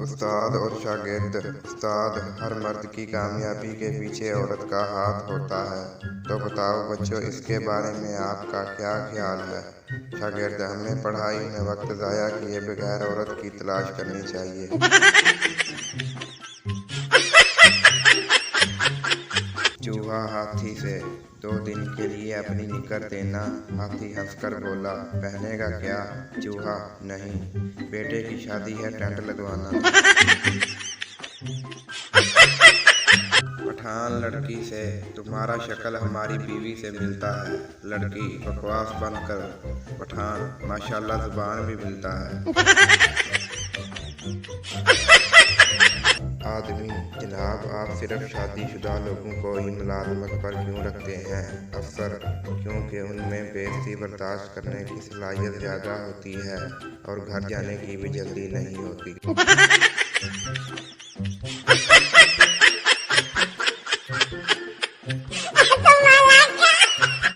उस्ताद और शागिर्द। उस्ताद, हर मर्द की कामयाबी के पीछे औरत का हाथ होता है, तो बताओ बच्चों, इसके बारे में आपका क्या ख्याल है? शागिर्द, हमें पढ़ाई में वक्त ज़ाया किए बगैर औरत की तलाश करनी चाहिए। चूहा हाथी से 2 दिन के लिए अपनी निकर देना। हाथी हंसकर बोला, पहनेगा क्या? चूहा, नहीं, बेटे की शादी है, टेंट लगवाना। पठान लड़की से, तुम्हारा शक्ल हमारी बीवी से मिलता है। लड़की, बकवास बंद कर। पठान, माशाल्लाह जुबान भी मिलता है। आदमी, जनाब, आप सिर्फ शादीशुदा लोगों को ही मुलाजमत पर क्यों रखते हैं? अफसर, क्योंकि उनमें बेइज्जती बर्दाश्त करने की सलाहियत ज़्यादा होती है और घर जाने की भी जल्दी नहीं होती।